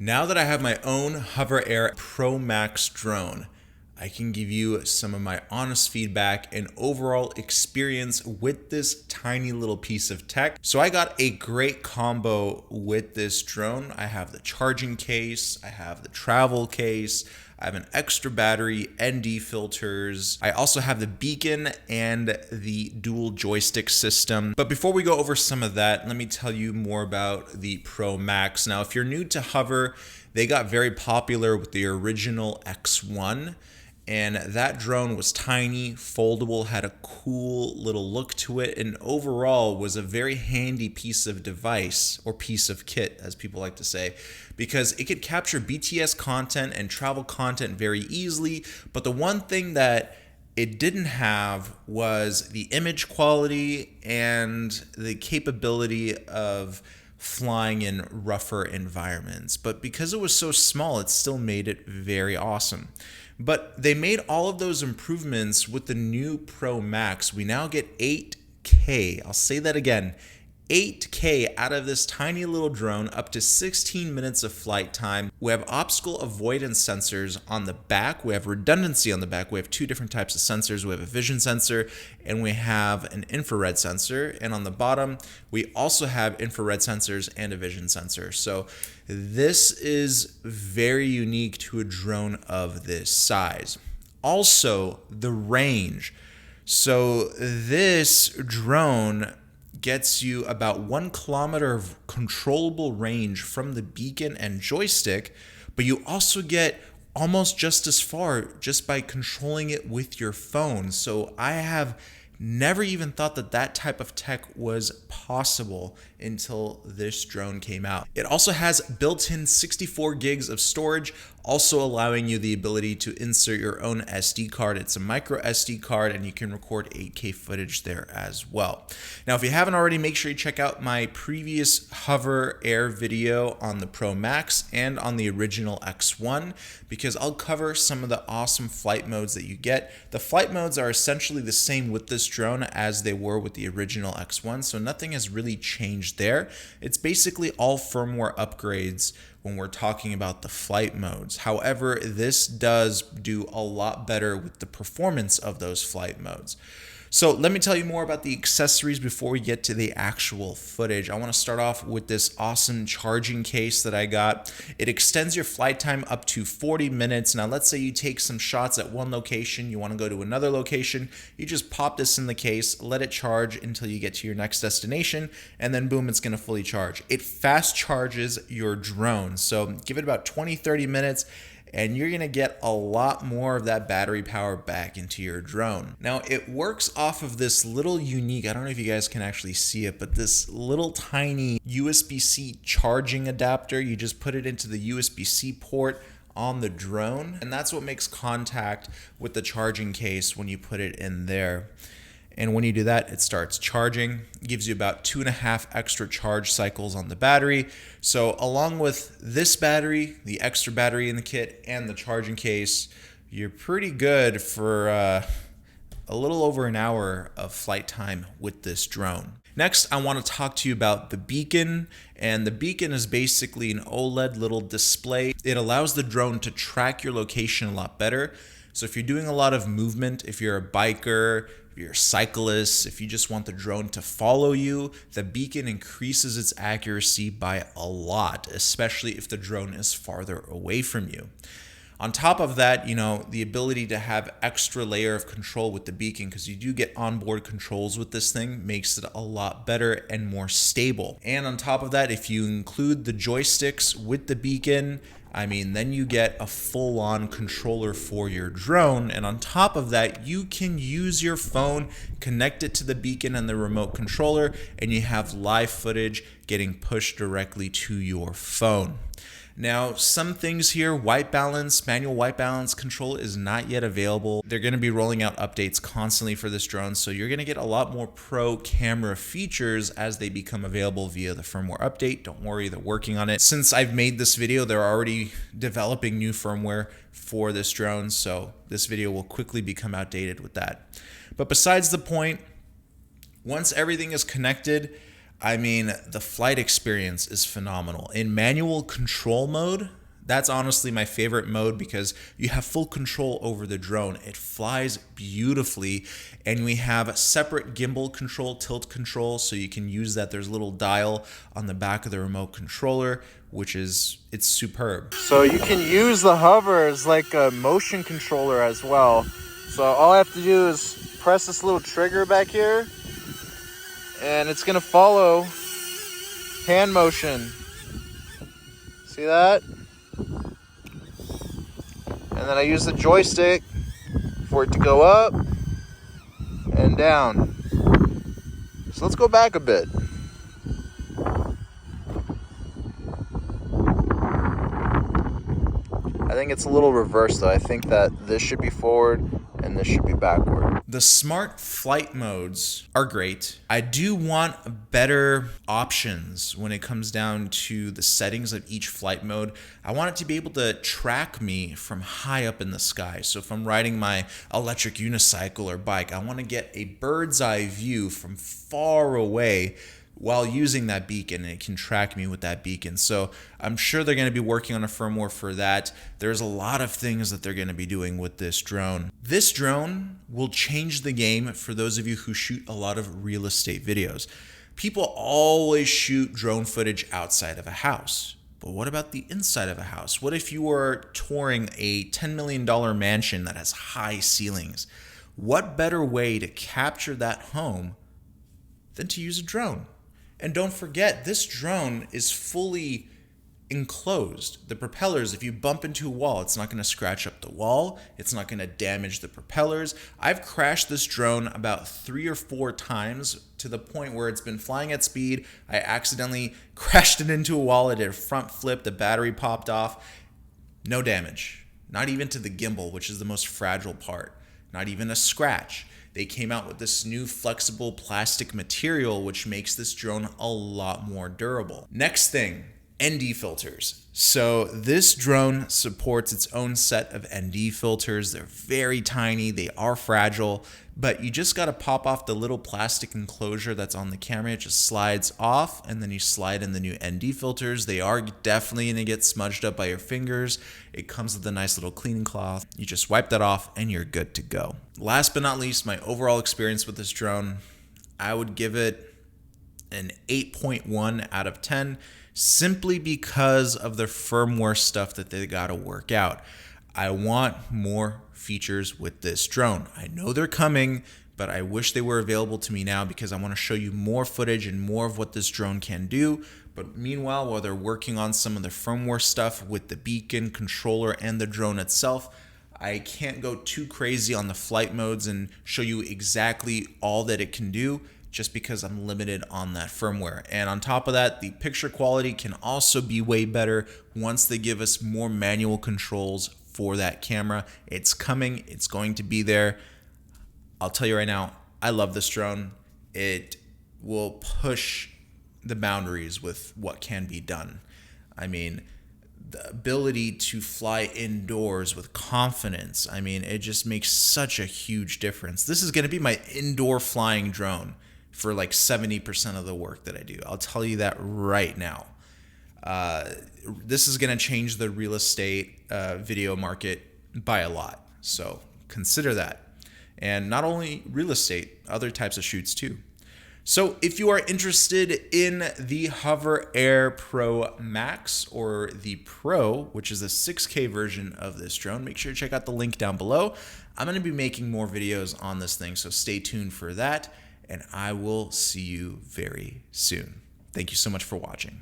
Now that I have my own HOVERAir PROMAX drone, I can give you some of my honest feedback and overall experience with this tiny little piece of tech. So I got a great combo with this drone. I have the charging case, I have the travel case, I have an extra battery, ND filters. I also have the beacon and the dual joystick system. But before we go over some of that, let me tell you more about the PROMAX. Now, if you're new to Hover, they got very popular with the original X1. And that drone was tiny, foldable, had a cool little look to it, and overall was a very handy piece of device, or piece of kit, as people like to say, because it could capture BTS content and travel content very easily. But the one thing that it didn't have was the image quality and the capability of flying in rougher environments. But because it was so small, it still made it very awesome. But they made all of those improvements with the new PROMAX. We now get 8K. I'll say that again. 8K out of this tiny little drone, up to 16 minutes of flight time. We have obstacle avoidance sensors on the back. We have redundancy on the back. We have two different types of sensors. We have a vision sensor and we have an infrared sensor. And on the bottom, we also have infrared sensors and a vision sensor. So this is very unique to a drone of this size. Also, the range. So this drone gets you about 1 kilometer of controllable range from the beacon and joystick, but you also get almost just as far just by controlling it with your phone. So I have never even thought that that type of tech was possible until this drone came out. It also has built-in 64 gigs of storage, also allowing you the ability to insert your own SD card. It's a micro SD card and you can record 8K footage there as well. Now, if you haven't already, make sure you check out my previous HOVERAir video on the PROMAX and on the original X1, because I'll cover some of the awesome flight modes that you get. The flight modes are essentially the same with this drone as they were with the original X1, so nothing has really changed there. It's basically all firmware upgrades when we're talking about the flight modes. However, this does do a lot better with the performance of those flight modes. So let me tell you more about the accessories before we get to the actual footage. I want to start off with this awesome charging case that I got. It extends your flight time up to 40 minutes. Now, let's say you take some shots at one location, you want to go to another location, you just pop this in the case, let it charge until you get to your next destination, and then boom, it's going to fully charge. It fast charges your drone. So give it about 20-30 minutes, and you're going to get a lot more of that battery power back into your drone. Now, it works off of this little unique, I don't know if you guys can actually see it, but this little tiny USB-C charging adapter. You just put it into the USB-C port on the drone, and that's what makes contact with the charging case when you put it in there. And when you do that, it starts charging. It gives you about 2.5 extra charge cycles on the battery. So along with this battery, the extra battery in the kit, and the charging case, you're pretty good for a little over an hour of flight time with this drone. Next, I want to talk to you about the beacon. And the beacon is basically an OLED little display. It allows the drone to track your location a lot better. So if you're doing a lot of movement, if you're a biker, if you're a cyclist, if you just want the drone to follow you, the beacon increases its accuracy by a lot, especially if the drone is farther away from you. On top of that, the ability to have extra layer of control with the beacon, because you do get onboard controls with this thing, makes it a lot better and more stable. And on top of that, if you include the joysticks with the beacon, then you get a full-on controller for your drone. And on top of that, you can use your phone, connect it to the beacon and the remote controller, and you have live footage getting pushed directly to your phone. Now, some things here, white balance, manual white balance control is not yet available. They're going to be rolling out updates constantly for this drone, so you're going to get a lot more pro camera features as they become available via the firmware update. Don't worry, they're working on it. Since I've made this video, they're already developing new firmware for this drone, so this video will quickly become outdated with that. But besides the point, once everything is connected, I mean, the flight experience is phenomenal. In manual control mode, that's honestly my favorite mode because you have full control over the drone. It flies beautifully, and we have separate gimbal control, tilt control, so you can use that. There's a little dial on the back of the remote controller, it's superb. So you can use the hover as like a motion controller as well. So all I have to do is press this little trigger back here, and it's gonna follow hand motion. See that? And then I use the joystick for it to go up and down. So let's go back a bit. I think it's a little reversed though. I think that this should be forward and this should be backward. The smart flight modes are great. I do want better options when it comes down to the settings of each flight mode. I want it to be able to track me from high up in the sky. So if I'm riding my electric unicycle or bike, I want to get a bird's eye view from far away while using that beacon, and it can track me with that beacon. So I'm sure they're going to be working on a firmware for that. There's a lot of things that they're going to be doing with this drone. This drone will change the game for those of you who shoot a lot of real estate videos. People always shoot drone footage outside of a house. But what about the inside of a house? What if you were touring a $10 million mansion that has high ceilings? What better way to capture that home than to use a drone? And don't forget, this drone is fully enclosed. The propellers, if you bump into a wall, it's not going to scratch up the wall. It's not going to damage the propellers. I've crashed this drone about 3 or 4 times to the point where it's been flying at speed. I accidentally crashed it into a wall. It did a front flip. The battery popped off. No damage. Not even to the gimbal, which is the most fragile part. Not even a scratch. They came out with this new flexible plastic material, which makes this drone a lot more durable. Next thing, ND filters. So this drone supports its own set of ND filters. They're very tiny, they are fragile, but you just gotta pop off the little plastic enclosure that's on the camera. It just slides off, and then you slide in the new ND filters. They are definitely gonna get smudged up by your fingers. It comes with a nice little cleaning cloth. You just wipe that off and you're good to go. Last but not least, my overall experience with this drone, I would give it an 8.1 out of 10. Simply because of the firmware stuff that they got to work out. I want more features with this drone. I know they're coming, but I wish they were available to me now because I want to show you more footage and more of what this drone can do. But meanwhile, while they're working on some of the firmware stuff with the beacon, controller, and the drone itself, I can't go too crazy on the flight modes and show you exactly all that it can do, just because I'm limited on that firmware. And on top of that, the picture quality can also be way better once they give us more manual controls for that camera. It's coming, it's going to be there. I'll tell you right now, I love this drone. It will push the boundaries with what can be done. I mean, the ability to fly indoors with confidence, I mean, it just makes such a huge difference. This is gonna be my indoor flying drone for like 70% of the work that I do. I'll tell you that right now. This is going to change the real estate video market by a lot. So consider that. And not only real estate, other types of shoots too. So if you are interested in the HOVERAir Pro Max or the Pro, which is the 6K version of this drone, make sure to check out the link down below. I'm going to be making more videos on this thing, so stay tuned for that. And I will see you very soon. Thank you so much for watching.